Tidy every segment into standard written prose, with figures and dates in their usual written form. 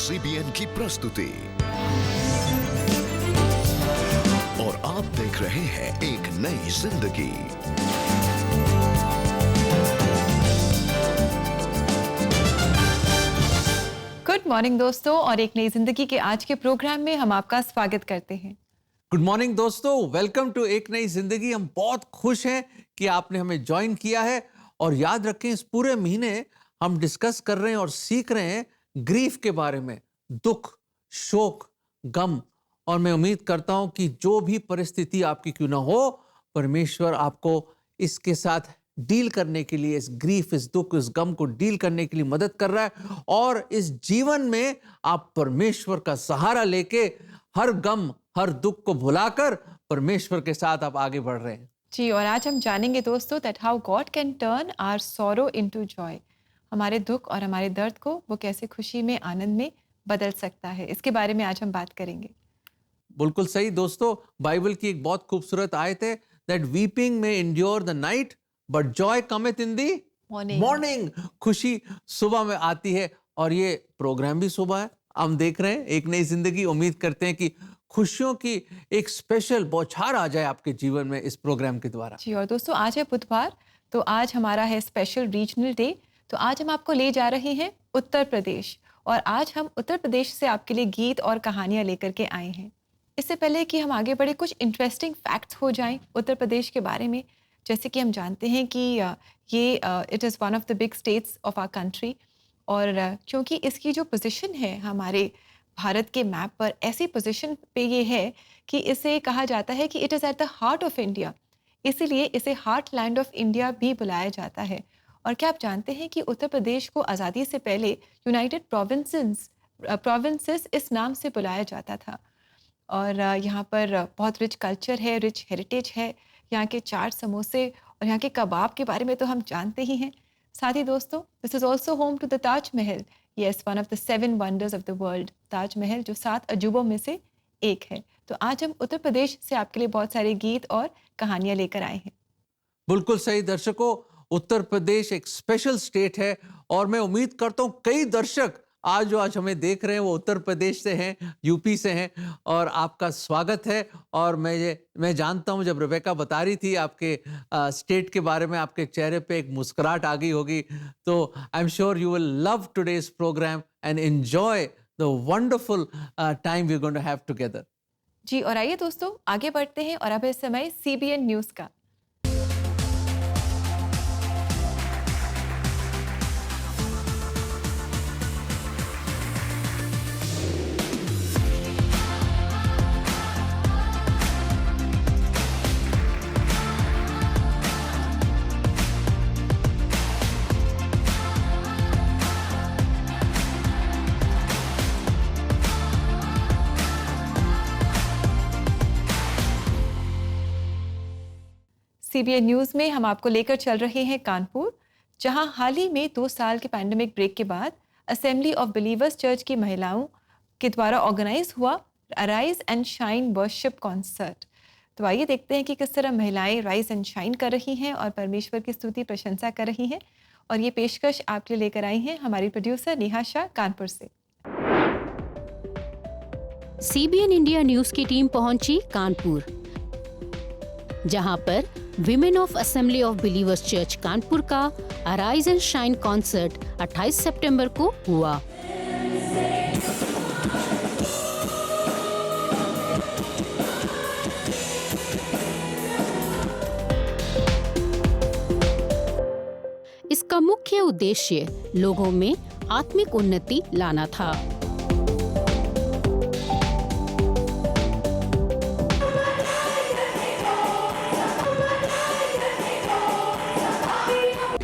CBN की प्रस्तुति और आप देख रहे हैं एक नई जिंदगी। गुड मॉर्निंग दोस्तों, और एक नई जिंदगी के आज के प्रोग्राम में हम आपका स्वागत करते हैं। गुड मॉर्निंग दोस्तों, वेलकम टू एक नई जिंदगी। हम बहुत खुश हैं कि आपने हमें ज्वाइन किया है। और याद रखें, इस पूरे महीने हम डिस्कस कर रहे हैं और सीख रहे हैं ग्रीफ के बारे में, दुख, शोक, गम। और मैं उम्मीद करता हूं कि जो भी परिस्थिति आपकी क्यों ना हो, परमेश्वर आपको इसके साथ डील करने के लिए, इस ग्रीफ, इस दुख, इस गम को डील करने के लिए मदद कर रहा है। और इस जीवन में आप परमेश्वर का सहारा लेके हर गम, हर दुख को भुलाकर परमेश्वर के साथ आप आगे बढ़ रहे हैं। जी, और आज हम जानेंगे दोस्तों that how God can turn our sorrow into joy. हमारे दुख और हमारे दर्द को वो कैसे खुशी में, आनंद में बदल सकता है, इसके बारे में आज हम बात करेंगे। बिल्कुल सही दोस्तों, बाइबल की एक बहुत खूबसूरत आयत है that weeping may endure the night but joy cometh in the morning. खुशी सुबह में आती है, और ये प्रोग्राम भी सुबह है। हम देख रहे हैं एक नई जिंदगी। उम्मीद करते हैं कि खुशियों की एक स्पेशल बौछार आ जाए आपके जीवन में इस प्रोग्राम के द्वारा। जी, और दोस्तों आज है बुधवार, तो आज हमारा है स्पेशल रीजनल डे। तो आज हम आपको ले जा रहे हैं उत्तर प्रदेश, और आज हम उत्तर प्रदेश से आपके लिए गीत और कहानियां लेकर के आए हैं। इससे पहले कि हम आगे बढ़े, कुछ इंटरेस्टिंग फैक्ट्स हो जाएं उत्तर प्रदेश के बारे में। जैसे कि हम जानते हैं कि ये it is one of the big states of our country, और क्योंकि इसकी जो पोजीशन है हमारे भारत के मैप पर, ऐसी पोजीशन पे ये है कि इसे कहा जाता है कि it is at the heart of India, इसीलिए इसे हार्ट लैंड ऑफ इंडिया भी बुलाया जाता है। और क्या आप जानते हैं कि उत्तर प्रदेश को आज़ादी से पहले यूनाइटेड प्रोविंसेस इस नाम से बुलाया जाता था। और यहाँ पर बहुत रिच कल्चर है, रिच हेरिटेज है। यहाँ के चाट, समोसे और यहाँ के कबाब के बारे में तो हम जानते ही हैं। साथ ही दोस्तों, this is also home to the Taj Mahal. Yes, one of the 7 wonders of the world, Taj Mahal, जो 7 अजूबों में से एक है। तो आज हम उत्तर प्रदेश से आपके लिए बहुत सारे गीत और कहानियां लेकर आए हैं। बिल्कुल सही दर्शकों, उत्तर प्रदेश एक स्पेशल स्टेट है, और मैं उम्मीद करता हूँ कई दर्शक आज हमें देख रहे हैं वो उत्तर प्रदेश से हैं, यूपी से हैं, और आपका स्वागत है। और मैं जानता हूँ, जब रेबेका बता रही थी आपके स्टेट के बारे में, आपके चेहरे पे एक मुस्कुराहट आ गई होगी। तो I am sure you will love today's programme and enjoy the wonderful time we are going to have together. जी, और आइए दोस्तों आगे बढ़ते हैं, और अब इस समय CBN न्यूज़ का। CBN न्यूज़ में हम आपको लेकर चल रहे हैं कानपुर, जहां हाल ही में 2 साल के पैंडेमिक ब्रेक के बाद असेंबली ऑफ बिलीवर्स चर्च की महिलाओं के द्वारा ऑर्गेनाइज हुआ rise and shine worship concert. तो आइए देखते हैं कि किस तरह महिलाएं राइज एंड शाइन कर रही हैं और परमेश्वर की स्तुति, प्रशंसा कर रही हैं। और ये पेशकश आपके लिए लेकर आई हैं हमारी प्रोड्यूसर नेहा शाह कानपुर से। CBN इंडिया न्यूज़ की टीम पहुंची कानपुर, जहां पर women of assembly of believers church Kanpur का अराइज एंड शाइन कॉन्सर्ट 28 सितंबर को हुआ। इसका मुख्य उद्देश्य लोगों में आत्मिक उन्नति लाना था।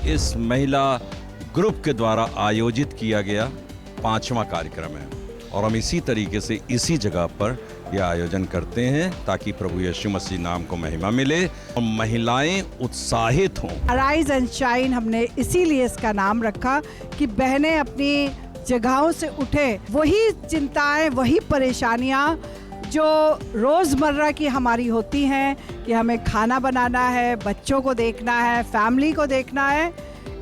इस महिला ग्रुप के द्वारा आयोजित किया गया 5वां कार्यक्रम है, और हम इसी तरीके से इसी जगह पर यह आयोजन करते हैं ताकि प्रभु यीशु मसीह नाम को महिमा मिले और महिलाएं उत्साहित हों। अराइज एंड शाइन हमने इसीलिए इसका नाम रखा कि बहनें अपनी जगहों से उठे, वही चिंताएं, वही परेशानियां जो रोज़मर्रा की हमारी होती हैं कि हमें खाना बनाना है, बच्चों को देखना है, फैमिली को देखना है,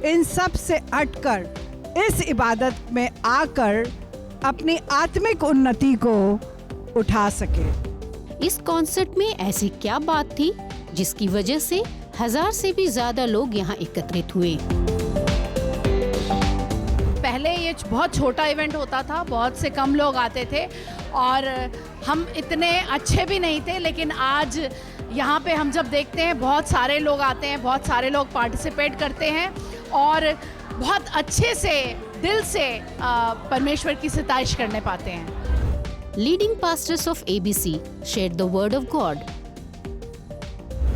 इन सब से हटकर इस इबादत में आकर अपनी आत्मिक उन्नति को उठा सके। इस कॉन्सर्ट में ऐसी क्या बात थी जिसकी वजह से 1000 से भी ज्यादा लोग यहाँ एकत्रित हुए। पहले ये बहुत छोटा इवेंट होता था, बहुत से कम लोग आते थे और हम इतने अच्छे भी नहीं थे, लेकिन आज यहाँ पे हम जब देखते हैं बहुत सारे लोग आते हैं, बहुत सारे लोग पार्टिसिपेट करते हैं और बहुत अच्छे से दिल से परमेश्वर की सिताइश करने पाते हैं। Leading pastors of ABC shared the word of God.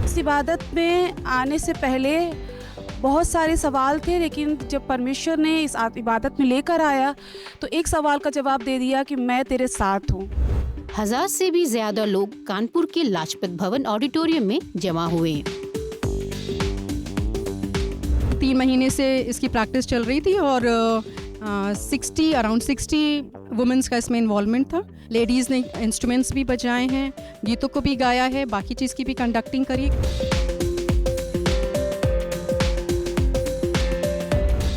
इस इबादत में आने से पहले बहुत सारे सवाल थे, लेकिन जब परमेश्वर ने इस इबादत में लेकर आया तो एक सवाल का जवाब दे दिया कि मैं तेरे साथ हूँ। 1000 से भी ज्यादा लोग कानपुर के लाजपत भवन ऑडिटोरियम में जमा हुए। 3 महीने से इसकी प्रैक्टिस चल रही थी और अराउंड 60 वुमेन्स का इसमें इन्वॉल्वमेंट था। लेडीज़ ने इंस्ट्रूमेंट्स भी बजाए हैं, गीतों को भी गाया है, बाकी चीज़ की भी कंडक्टिंग करी।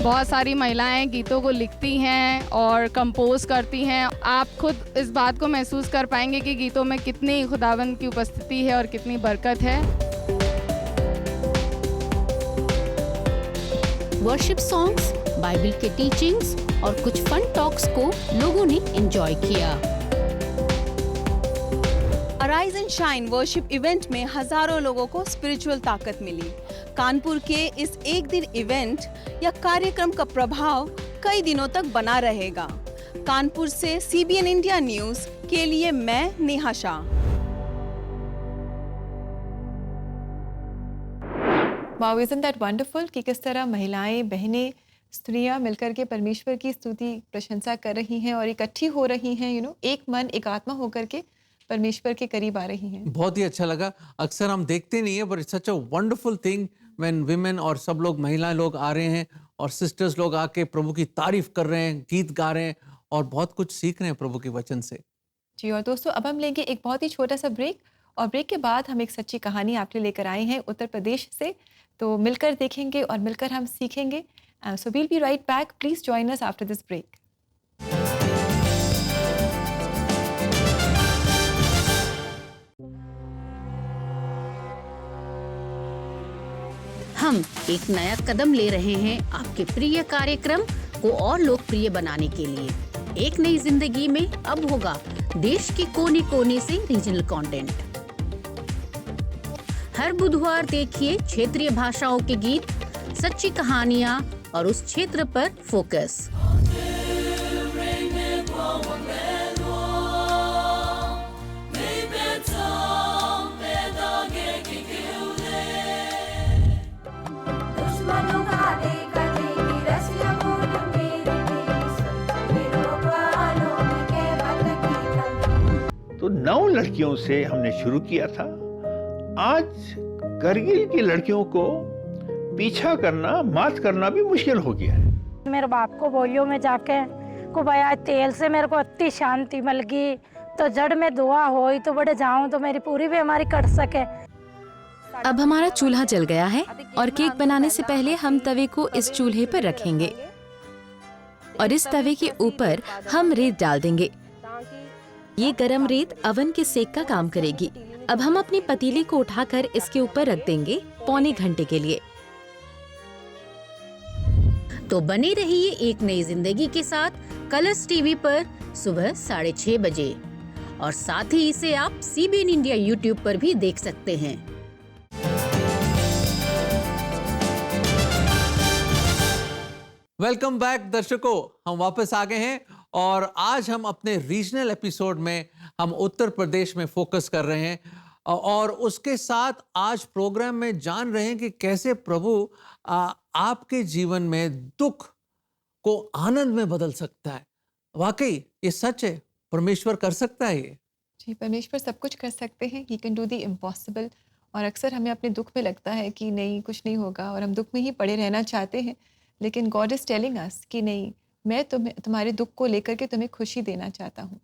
बहुत सारी महिलाएं गीतों को लिखती हैं और कंपोज करती हैं। आप खुद इस बात को महसूस कर पाएंगे कि गीतों में कितनी खुदावंद की उपस्थिति है और कितनी बरकत है। वर्शिप सॉन्ग्स, बाइबल के टीचिंग्स और कुछ फन टॉक्स को लोगों ने एंजॉय किया। Arise and shine worship event में हजारों लोगों को स्पिरिचुअल ताकत मिली। कानपुर के इस एक दिन इवेंट या कार्यक्रम का प्रभाव कई दिनों तक बना रहेगा। कानपुर से CBN इंडिया न्यूज के लिए मैं Neha Shah. Wow, isn't that wonderful कि किस तरह महिलाएं, बहनें, स्त्रियां मिलकर के परमेश्वर की स्तुति प्रशंसा कर रही हैं और इकट्ठी हो रही हैं, एक मन एक आत्मा होकर के परमेश्वर के करीब आ रही हैं। बहुत ही अच्छा लगा। अक्सर हम देखते नहीं है, but it's such a wonderful thing when women और सब लोग, महिलाएं लोग आ रहे हैं और सिस्टर्स लोग आके प्रभु की तारीफ कर रहे हैं, गीत गा रहे हैं और बहुत कुछ सीख रहे हैं प्रभु के वचन से। जी, और दोस्तों अब हम लेंगे एक बहुत ही छोटा सा ब्रेक और ब्रेक के बाद हम एक सच्ची कहानी आपके लिए लेकर आए हैं उत्तर प्रदेश से। तो मिलकर देखेंगे और मिलकर हम सीखेंगे। So we'll be right back. Please join us after this break. हम एक नया कदम ले रहे हैं आपके प्रिय कार्यक्रम को और लोकप्रिय बनाने के लिए। एक नई जिंदगी में अब होगा देश के कोने कोने से रीजनल कंटेंट। हर बुधवार देखिए क्षेत्रीय भाषाओं के गीत, सच्ची कहानियाँ और उस क्षेत्र पर फोकस। तो 9 लड़कियों से हमने शुरू किया था। आज करगिल की लड़कियों को पीछा करना, मात करना भी मुश्किल हो गया है। मेरे बाप को बोलियो में जाके को भैया तेल से मेरे को इतनी शांति मिल गई, तो जड़ में दुआ होई तो बड़े जाऊं तो मेरी पूरी बीमारी कट सके। अब हमारा चूल्हा जल गया है और केक बनाने से पहले हम तवे को इस चूल्हे पर रखेंगे और इस तवे के ऊपर हम रेत डाल देंगे। ये गरम रेत अवन के सेक का काम करेगी। अब हम अपनी पतीली को उठाकर इसके ऊपर रख देंगे पौने घंटे के लिए। तो बने रहिए एक नई जिंदगी के साथ कलर्स टीवी पर सुबह 6:30 बजे और साथ ही इसे आप CBN इंडिया यूट्यूब पर भी देख सकते हैं। वेलकम बैक दर्शकों, हम वापस आ गए हैं और आज हम अपने रीजनल एपिसोड में हम उत्तर प्रदेश में फोकस कर रहे हैं और उसके साथ आज प्रोग्राम में जान रहे हैं कि कैसे प्रभु आपके जीवन में दुख को आनंद में बदल सकता है। वाकई ये सच है, परमेश्वर कर सकता है ये। जी, परमेश्वर सब कुछ कर सकते हैं। He can do the impossible. और अक्सर हमें अपने दुख में लगता है कि नहीं, कुछ नहीं होगा और हम दुख में ही पड़े रहना चाहते हैं, लेकिन गॉड इज टेलिंग अस कि नहीं, मैं तुम्हारे दुख को लेकर के तुम्हें खुशी देना चाहता हूँ।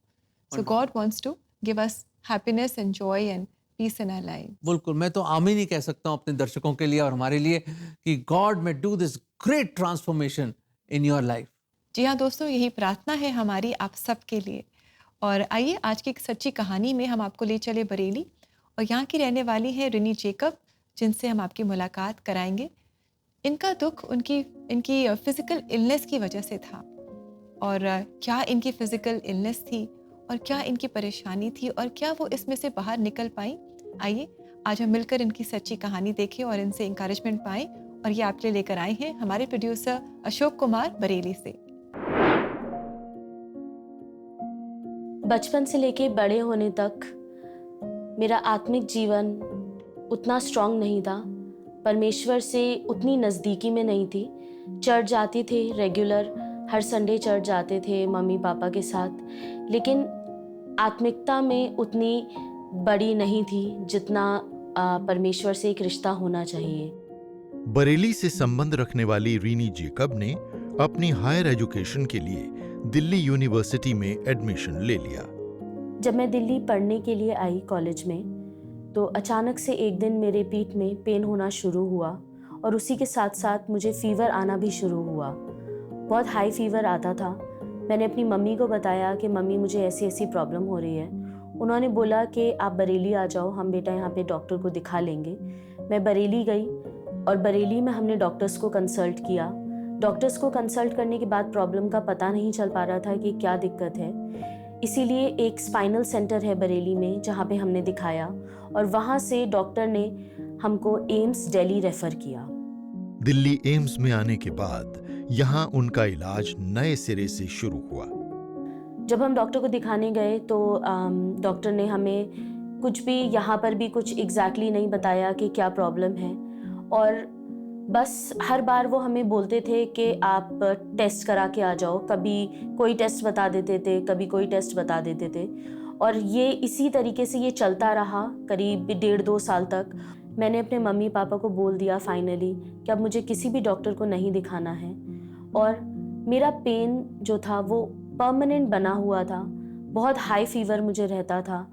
So God wants to give us happiness and joy and peace in our life. बिल्कुल, मैं तो आमीन ही कह सकता हूँ अपने दर्शकों के लिए और हमारे लिए कि God may do this great transformation in your life. जी हाँ दोस्तों, यही प्रार्थना है हमारी आप सबके लिए। और आइए आज की एक सच्ची कहानी में हम आपको ले चले बरेली, और यहाँ की रहने वाली है रिनी जेकब, जिनसे हम आपकी मुलाकात कराएंगे। इनका दुख इनकी फिजिकल इलनेस की वजह से था, और क्या इनकी फिजिकल इलनेस थी और क्या इनकी परेशानी थी और क्या वो इसमें से बाहर निकल पाई। आइए आज हम मिलकर इनकी सच्ची कहानी देखें और इनसे इंकरेजमेंट पाएं। और ये आपके लिए लेकर आए हैं हमारे प्रोड्यूसर अशोक कुमार बरेली से। बचपन से लेके बड़े होने तक मेरा आत्मिक जीवन उतना स्ट्रांग नहीं था, परमेश्वर से उतनी नज़दीकी में नहीं थी। चर्च जाती थे रेगुलर, हर संडे चर्च जाते थे मम्मी पापा के साथ, लेकिन आत्मिकता में उतनी बड़ी नहीं थी जितना परमेश्वर से एक रिश्ता होना चाहिए। बरेली से संबंध रखने वाली रीनी जेकब ने अपनी हायर एजुकेशन के लिए दिल्ली यूनिवर्सिटी में एडमिशन ले लिया। जब मैं दिल्ली पढ़ने के लिए आई कॉलेज में, तो अचानक से एक दिन मेरे पीठ में पेन होना शुरू हुआ और उसी के साथ साथ मुझे फीवर आना भी शुरू हुआ। बहुत हाई फीवर आता था। मैंने अपनी मम्मी को बताया कि मम्मी मुझे ऐसी ऐसी प्रॉब्लम हो रही है। उन्होंने बोला कि आप बरेली आ जाओ, हम बेटा यहाँ पे डॉक्टर को दिखा लेंगे। मैं बरेली गई और बरेली में हमने डॉक्टर्स को कंसल्ट किया। डॉक्टर्स को कंसल्ट करने के बाद प्रॉब्लम का पता नहीं चल पा रहा था कि क्या दिक्कत है, इसीलिए एक स्पाइनल सेंटर है बरेली में जहाँ पे हमने दिखाया, और वहाँ से डॉक्टर ने हमको एम्स दिल्ली रेफ़र किया। दिल्ली एम्स में आने के बाद यहाँ उनका इलाज नए सिरे से शुरू हुआ। जब हम डॉक्टर को दिखाने गए तो डॉक्टर ने हमें कुछ भी यहाँ पर भी कुछ एग्जैक्टली नहीं बताया कि क्या प्रॉब्लम है, और बस हर बार वो हमें बोलते थे कि आप टेस्ट करा के आ जाओ। कभी कोई टेस्ट बता देते थे, कभी कोई टेस्ट बता देते थे, और ये इसी तरीके से ये चलता रहा करीब 1.5-2 साल तक। मैंने अपने मम्मी पापा को बोल दिया फाइनली कि अब मुझे किसी भी डॉक्टर को नहीं दिखाना है, और मेरा पेन जो था वो परमानेंट बना हुआ था। बहुत हाई फीवर मुझे रहता था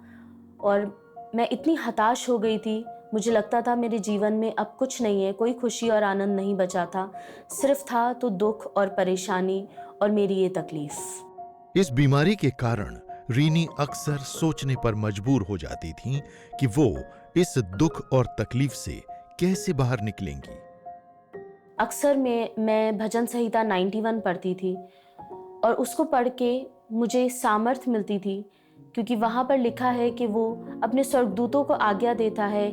और मैं इतनी हताश हो गई थी। मुझे लगता था मेरे जीवन में अब कुछ नहीं है, कोई खुशी और आनंद नहीं बचा था, सिर्फ था तो दुख और परेशानी और मेरी ये तकलीफ। इस बीमारी के कारण रीनी अक्सर सोचने पर मजबूर हो जाती थीं कि वो इस दुख और तकलीफ से कैसे बाहर निकलेंगी। अक्सर मैं भजन संहिता 91 पढ़ती थी और उसको पढ़ के मुझे सामर्थ्य मिलती थी, क्योंकि वहाँ पर लिखा है कि वो अपने स्वर्गदूतों को आज्ञा देता है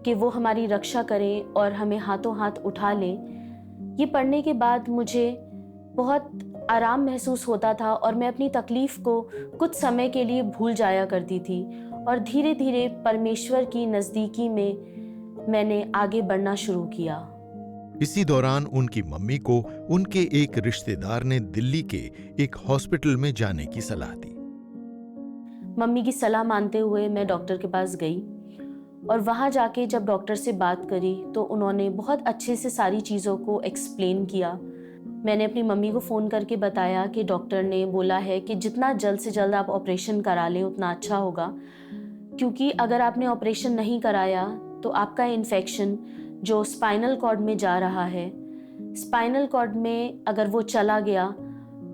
कि वो हमारी रक्षा करें और हमें हाथों हाथ उठा लें। ये पढ़ने के बाद मुझे बहुत आराम महसूस होता था और मैं अपनी तकलीफ़ को कुछ समय के लिए भूल जाया करती थी, और धीरे धीरे परमेश्वर की नज़दीकी में मैंने आगे बढ़ना शुरू किया। इसी दौरान उनकी मम्मी को उनके एक रिश्तेदार ने दिल्ली के एक हॉस्पिटल में जाने की सलाह दी। मम्मी की सलाह मानते हुए मैं डॉक्टर के पास गई, और वहाँ जाके जब डॉक्टर से बात करी तो उन्होंने बहुत अच्छे से सारी चीज़ों को एक्सप्लेन किया। मैंने अपनी मम्मी को फ़ोन करके बताया कि डॉक्टर ने बोला है कि जितना जल्द से जल्द आप ऑपरेशन करा लें उतना अच्छा होगा, क्योंकि अगर आपने ऑपरेशन नहीं कराया तो आपका इन्फेक्शन जो स्पाइनल कॉर्ड में जा रहा है, स्पाइनल कॉर्ड में अगर वो चला गया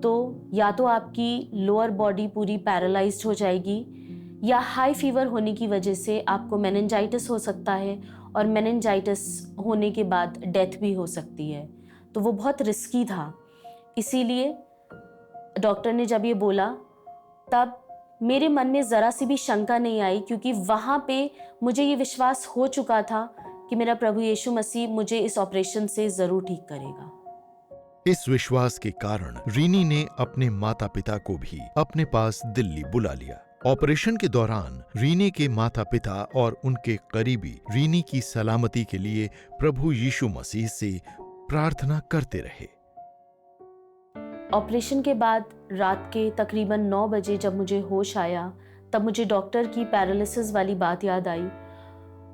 तो या तो आपकी लोअर बॉडी पूरी पैरालाइज्ड हो जाएगी, या हाई फीवर होने की वजह से आपको मेनिंजाइटिस हो सकता है, और मेनिंजाइटिस होने के बाद डेथ भी हो सकती है। तो वो बहुत रिस्की था। इसीलिए डॉक्टर ने जब ये बोला तब मेरे मन में ज़रा सी भी शंका नहीं आई, क्योंकि वहाँ पे मुझे ये विश्वास हो चुका था कि मेरा प्रभु यीशु मसीह मुझे इस ऑपरेशन से ज़रूर ठीक करेगा। इस विश्वास के कारण रीनी ने अपने माता पिता को भी अपने पास दिल्ली बुला लिया। ऑपरेशन के दौरान रीनी के माता पिता और उनके करीबी रीनी की सलामती के लिए प्रभु यीशु मसीह से प्रार्थना करते रहे। ऑपरेशन के बाद रात के तकरीबन 9 बजे जब मुझे होश आया, तब मुझे डॉक्टर की पैरालिसिस वाली बात याद आई,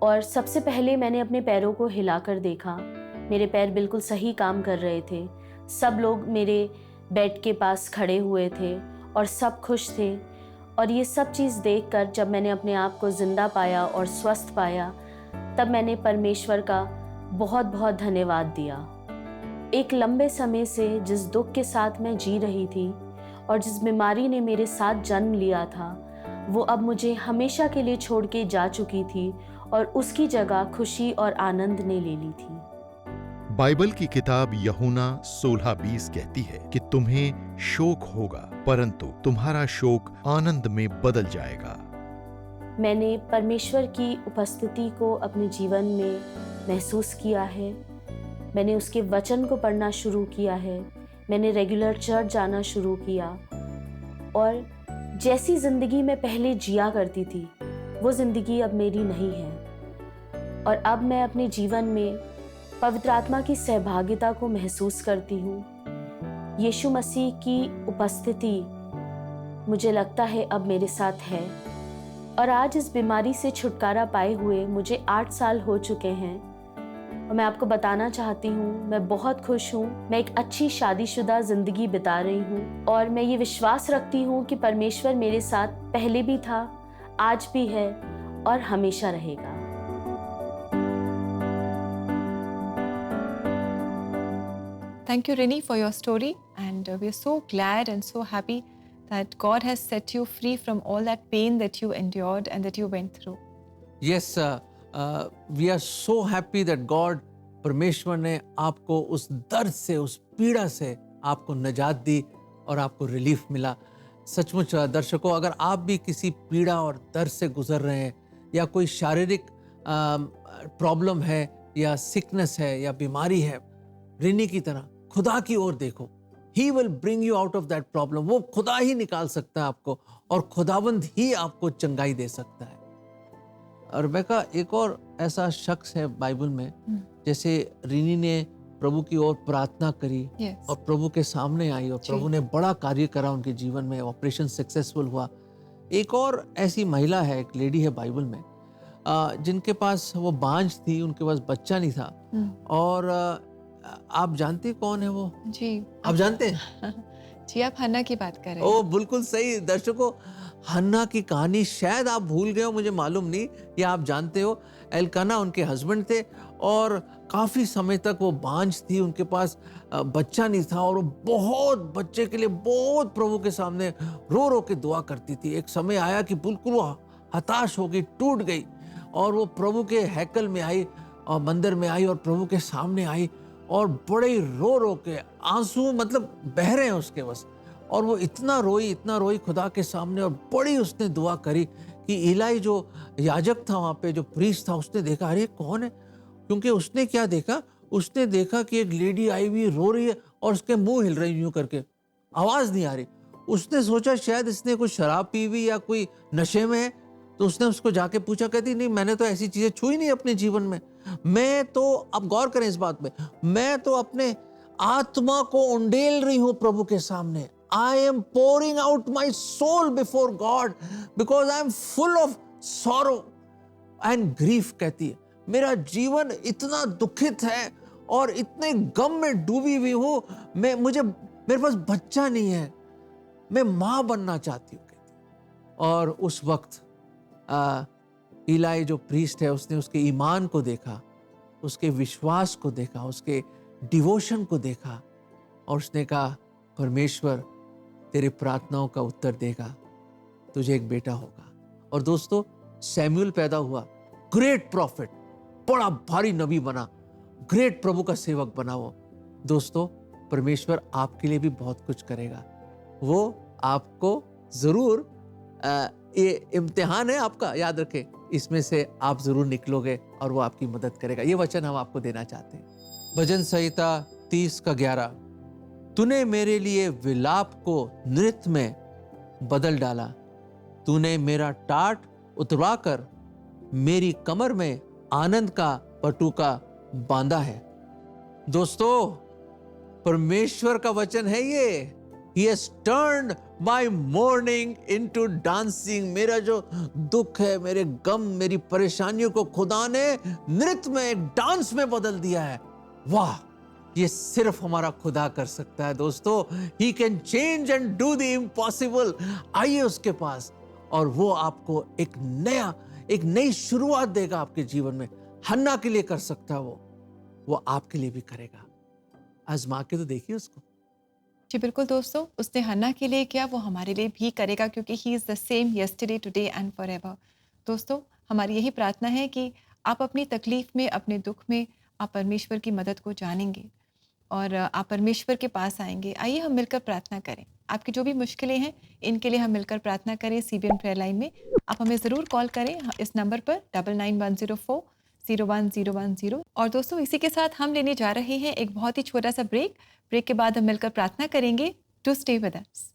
और सबसे पहले मैंने अपने पैरों को हिलाकर देखा। मेरे पैर बिल्कुल सही काम कर रहे थे। सब लोग मेरे बेड के पास खड़े हुए थे और सब खुश थे, और ये सब चीज़ देखकर जब मैंने अपने आप को जिंदा पाया और स्वस्थ पाया, तब मैंने परमेश्वर का बहुत बहुत धन्यवाद दिया। एक लंबे समय से जिस दुख के साथ मैं जी रही थी और जिस बीमारी ने मेरे साथ जन्म लिया था, वो अब मुझे हमेशा के लिए छोड़ के जा चुकी थी और उसकी जगह खुशी और आनंद ने ले ली थी। बाइबल की किताब यूहन्ना 16:20 कहती है कि तुम्हें शोक होगा, परंतु तुम्हारा शोक आनंद में बदल जाएगा। मैंने परमेश्वर की उपस्थिति को अपने जीवन में महसूस किया है। मैंने उसके वचन को पढ़ना शुरू किया है। मैंने रेगुलर चर्च जाना शुरू किया और जैसी ज़िंदगी मैं पहले जिया करती थी, वो ज़िंदगी अब मेरी नहीं है। और अब मैं अपने जीवन में पवित्र आत्मा की सहभागिता को महसूस करती हूँ। यीशु मसीह की उपस्थिति मुझे लगता है अब मेरे साथ है। और आज इस बीमारी से छुटकारा पाए हुए मुझे 8 साल हो चुके हैं। और मैं आपको बताना चाहती हूँ, मैं बहुत खुश हूँ। मैं एक अच्छी शादीशुदा ज़िंदगी बिता रही हूँ और मैं ये विश्वास रखती हूँ कि परमेश्वर मेरे साथ पहले भी था, आज भी है और हमेशा रहेगा। Thank you, Rini, for your story, and we are so glad and so happy that God has set you free from all that pain that you endured and that you went through. Yes, we are so happy that God, परमेश्वर ने आपको उस दर्द से, उस पीड़ा से आपको नजात दी और आपको रिलीफ मिला। सचमुच दर्शकों, अगर आप भी किसी पीड़ा और दर्द से गुजर रहे हैं या कोई शारीरिक प्रॉब्लम है या सिकनेस है या बीमारी है, रिनी की तरह खुदा की ओर देखो। He will bring you out of that problem. वो खुदा ही निकाल सकता है आपको और खुदावंद ही आपको चंगाई दे सकता है। और रेबेका, एक और ऐसा शख्स है बाइबल में, जैसे रिनी ने प्रभु की ओर प्रार्थना करी और प्रभु के सामने आई और प्रभु ने बड़ा कार्य करा उनके जीवन में, ऑपरेशन सक्सेसफुल हुआ। एक और ऐसी महिला है, एक लेडी है बाइबल में, जिनके पास वो बांझ थी, उनके पास बच्चा नहीं था। और आप जानते कौन है वो? जी, आप जानते हैं? जी, आप हन्ना की बात कर रहे हैं। ओ बिल्कुल सही। दर्शकों, हन्ना की कहानी शायद आप भूल गए हो, मुझे मालूम नहीं, या आप जानते हो। एल्काना उनके हस्बैंड थे और काफी समय तक वो बांझ थी, उनके पास बच्चा नहीं था और वो बहुत बच्चे के लिए बहुत प्रभु के सामने रो रो के दुआ करती थी। एक समय आया कि बिल्कुल वो हताश हो गई, टूट गई और वो प्रभु के हैकल में आई और मंदिर में आई और प्रभु के सामने आई और बड़े रो रो के, आंसू मतलब बह रहे हैं उसके बस, और वो इतना रोई खुदा के सामने और बड़ी उसने दुआ करी कि इलाई जो याजक था वहाँ पे, जो प्रीस्ट था, उसने देखा अरे कौन है, क्योंकि उसने क्या देखा, उसने देखा कि एक लेडी आई हुई रो रही है और उसके मुंह हिल रही यूं करके, आवाज नहीं आ रही। उसने सोचा शायद इसने कुछ शराब पी हुई या कोई नशे में है, तो उसने उसको जाके पूछा, कहती नहीं मैंने तो ऐसी चीजें छुई नहीं अपने जीवन में, मैं तो, अब गौर करें इस बात में, मैं तो अपने आत्मा को उंडेल रही हूं प्रभु के सामने। I am pouring out my soul before God because I am full of sorrow and grief। कहती है मेरा जीवन इतना दुखित है और इतने गम में डूबी हुई हूं, मेरे पास बच्चा नहीं है, मैं मां बनना चाहती हूँ, कहती। और उस वक्त इलाई जो प्रीस्ट है, उसने उसके ईमान को देखा, उसके विश्वास को देखा, उसके डिवोशन को देखा और उसने कहा परमेश्वर तेरे प्रार्थनाओं का उत्तर देगा, तुझे एक बेटा होगा। और दोस्तों, सैमुअल पैदा हुआ, ग्रेट प्रॉफिट, बड़ा भारी नबी बना, ग्रेट प्रभु का सेवक बना वो। दोस्तों, परमेश्वर आपके लिए भी बहुत कुछ करेगा, वो आपको जरूर, ये इम्तिहान है आपका, याद रखें, इसमें से आप जरूर निकलोगे और वो आपकी मदद करेगा। ये वचन हम आपको देना चाहते हैं। भजन संहिता 30:11, तूने मेरे लिए विलाप को नृत्य में बदल डाला, तूने मेरा टाट उतरवाकर मेरी कमर में आनंद का पटुका बांधा है। दोस्तों, परमेश्वर का वचन है ये। He has turned my mourning into dancing। मेरा जो दुख है, मेरे गम, मेरी परेशानियों को खुदा ने नृत्य में, एक डांस में बदल दिया है। वाह, ये सिर्फ हमारा खुदा कर सकता है दोस्तों। He can change and do the impossible। आइए उसके पास और वो आपको एक नई शुरुआत देगा आपके जीवन में। हन्ना के लिए कर सकता है वो आपके लिए भी करेगा। आजमा के तो देखिए उसको। जी बिल्कुल दोस्तों, उसने हन्ना के लिए किया, वो हमारे लिए भी करेगा, क्योंकि he is the same yesterday, today and forever. दोस्तों, हमारी यही प्रार्थना है कि आप अपनी तकलीफ़ में, अपने दुख में आप परमेश्वर की मदद को जानेंगे और आप परमेश्वर के पास आएंगे। आइए हम मिलकर प्रार्थना करें। आपकी जो भी मुश्किलें हैं, इनके लिए हम मिलकर प्रार्थना करें। CBN प्रेयर लाइन में आप हमें ज़रूर कॉल करें इस नंबर पर 9910401010। और दोस्तों, इसी के साथ हम लेने जा रहे हैं एक बहुत ही छोटा सा ब्रेक। ब्रेक के बाद हम मिलकर प्रार्थना करेंगे। To stay with us.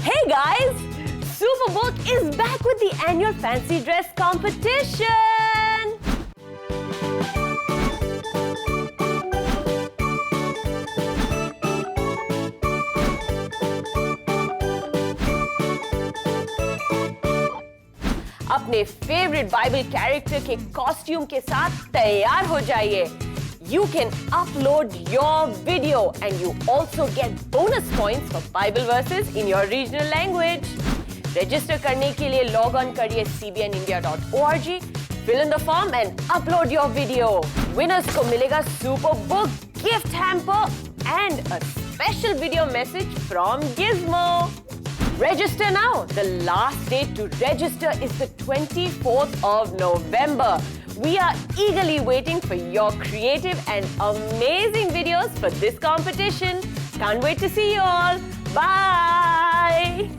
Hey guys, Superbook is back with the annual fancy dress competition. अपने फेवरेट बाइबल कैरेक्टर के कॉस्ट्यूम के साथ तैयार हो जाइए। You can upload your video and you also get bonus points for Bible verses in your regional language. Register करने के लिए log on करिए cbnindia.org, fill in the form and upload your video. Winners को मिलेगा Superbook gift hamper and a special video message from Gizmo. Register now. The last date to register is the 24th of November. We are eagerly waiting for your creative and amazing videos for this competition. Can't wait to see you all. Bye.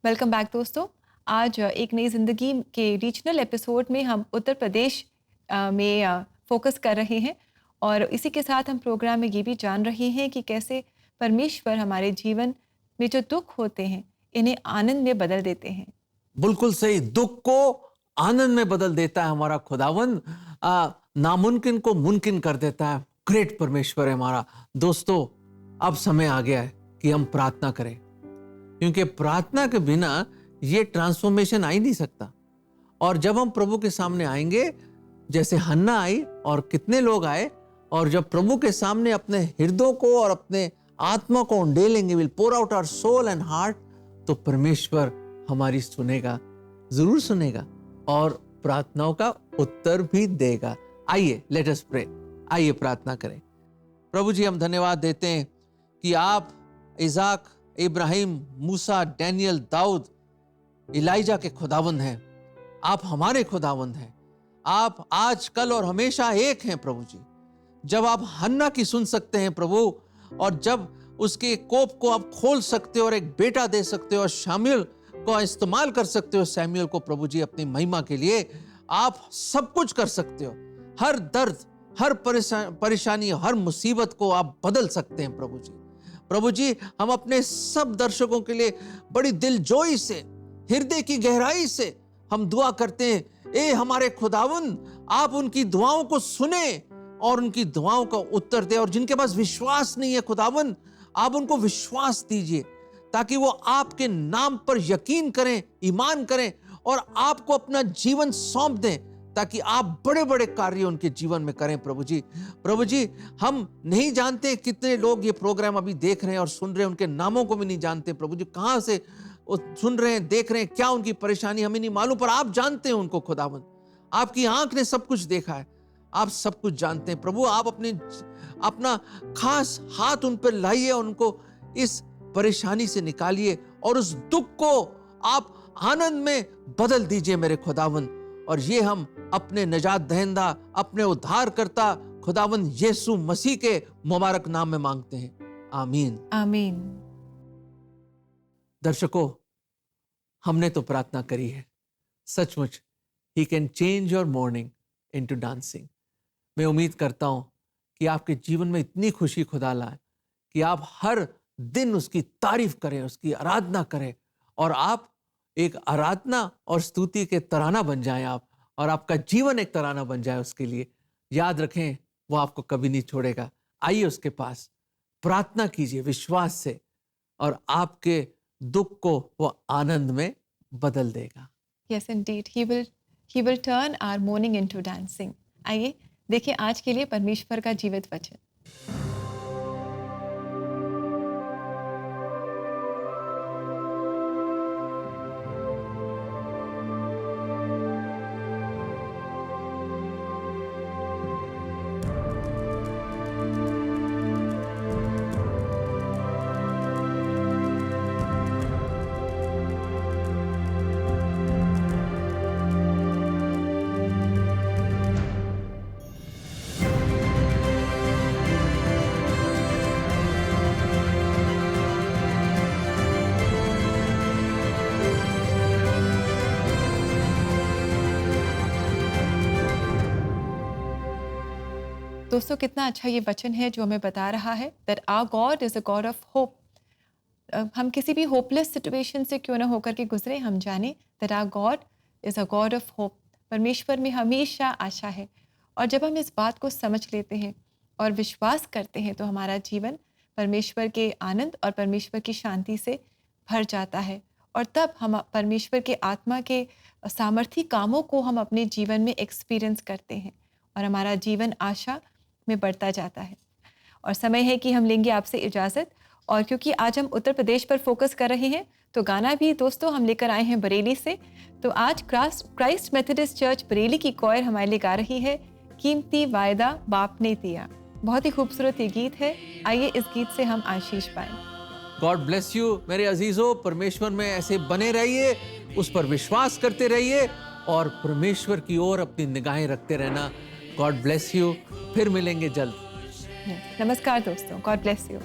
Welcome back दोस्तों। आज एक नई ज़िंदगी के regional episode में हम उत्तर प्रदेश में focus कर रहे हैं और इसी के साथ हम प्रोग्राम में ये भी जान रहे हैं कि कैसे परमेश्वर हमारे जीवन में जो दुख होते हैं इन्हें आनंद में बदल देते हैं। बिल्कुल सही, दुख को आनंद में बदल देता है हमारा खुदावन, नामुमकिन को मुमकिन कर देता है। ग्रेट परमेश्वर है हमारा। दोस्तों, अब समय आ गया है कि हम प्रार्थना करें, क्योंकि प्रार्थना के बिना ये ट्रांसफॉर्मेशन आ ही नहीं सकता। और जब हम प्रभु के सामने आएंगे, जैसे हन्ना आई और कितने लोग आए, और जब प्रभु के सामने अपने हृदयों को और अपने आत्मा को उंडेलेंगे, will pour out our soul and heart, तो परमेश्वर हमारी सुनेगा, जरूर सुनेगा और प्रार्थनाओं का उत्तर भी देगा। आइए लेट अस प्रे, आइए प्रार्थना करें। प्रभु जी, हम धन्यवाद देते हैं कि आप इसाक, इब्राहिम, मूसा, डैनियल, दाऊद, इलाइजा के खुदावंद हैं। आप हमारे खुदावंद हैं। आप आज, कल और हमेशा एक हैं प्रभु जी। जब आप हन्ना की सुन सकते हैं प्रभु, और जब उसके कोप को आप खोल सकते हो और एक बेटा दे सकते हो और शामुएल को इस्तेमाल कर सकते हो, सैमुएल को प्रभु जी अपनी महिमा के लिए, आप सब कुछ कर सकते हो। हर दर्द, हर परेशानी, हर मुसीबत को आप बदल सकते हैं प्रभु जी। प्रभु जी, हम अपने सब दर्शकों के लिए बड़ी दिलजोई से, हृदय की गहराई से हम दुआ करते हैं। ए हमारे खुदावन, आप उनकी दुआओं को सुने और उनकी दुआओं का उत्तर दे। और जिनके पास विश्वास नहीं है खुदावन, आप उनको विश्वास दीजिए, ताकि वो आपके नाम पर यकीन करें, ईमान करें और आपको अपना जीवन सौंप दें, ताकि आप बड़े बड़े कार्य उनके जीवन में करें प्रभु जी। प्रभु जी, हम नहीं जानते कितने लोग ये प्रोग्राम अभी देख रहे हैं और सुन रहे हैं, उनके नामों को भी नहीं जानते प्रभु जी, कहाँ से वो सुन रहे हैं, देख रहे हैं, क्या उनकी परेशानी हमें नहीं मालूम, पर आप जानते हैं उनको खुदावन। आपकी आंख ने सब कुछ देखा है, आप सब कुछ जानते हैं प्रभु। आप अपना खास हाथ उन पर लाइए और उनको इस परेशानी से निकालिए और उस दुख को आप आनंद में बदल दीजिए मेरे खुदावन। और ये हम अपने निजात दहिंदा, अपने उद्धारकर्ता खुदावन यीशु मसीह के मुबारक नाम में मांगते हैं, आमीन आमीन। दर्शकों, हमने तो प्रार्थना करी है, सचमुच he can change your morning into dancing. मैं उम्मीद करता हूं कि आपके जीवन में इतनी खुशी खुदा लाए कि आप हर दिन उसकी तारीफ करें, उसकी आराधना करें, और आप एक आराधना और स्तुति के तराना बन जाएं आप, और आपका जीवन एक तराना बन जाए उसके लिए। याद रखें, वो आपको कभी नहीं छोड़ेगा। आइए उसके पास, प्रार्थना कीजिए विश्वास से, और आपके दुख को वो आनंद में बदल देगा। Yes indeed, he will turn our mourning into dancing। आइए देखिए आज के लिए परमेश्वर का जीवित वचन। दोस्तों कितना अच्छा ये वचन है जो हमें बता रहा है that our God is a God of hope. हम किसी भी होपलेस सिचुएशन से क्यों ना होकर के गुजरे, हम जाने that our God is a God of hope. परमेश्वर में हमेशा आशा है, और जब हम इस बात को समझ लेते हैं और विश्वास करते हैं तो हमारा जीवन परमेश्वर के आनंद और परमेश्वर की शांति से भर जाता है, और तब हम परमेश्वर के आत्मा के सामर्थी कामों को हम अपने जीवन में एक्सपीरियंस करते हैं और हमारा जीवन आशा में बढ़ता जाता है। और समय है कि हम लेंगे आपसे इजाज़त, और क्योंकि आज हम उत्तर प्रदेश पर फोकस कर रहे हैं तो गाना भी दोस्तों हम लेकर आए हैं बरेली से। तो आज क्राइस्ट मेथोडिस्ट चर्च बरेली की कॉयर हमारे लिए गा रही है कीमती वायदा बाप ने दिया। बहुत ही खूबसूरत ये गीत है, आइए इस गीत से हम आशीष पाएं। गॉड ब्लेस यू मेरे अजीजों, परमेश्वर में ऐसे बने रहिए, उस पर विश्वास करते रहिए और परमेश्वर की ओर अपनी निगाहें रखते रहना। गॉड ब्लेस यू, फिर मिलेंगे जल्द। नमस्कार दोस्तों, गॉड ब्लेस यू।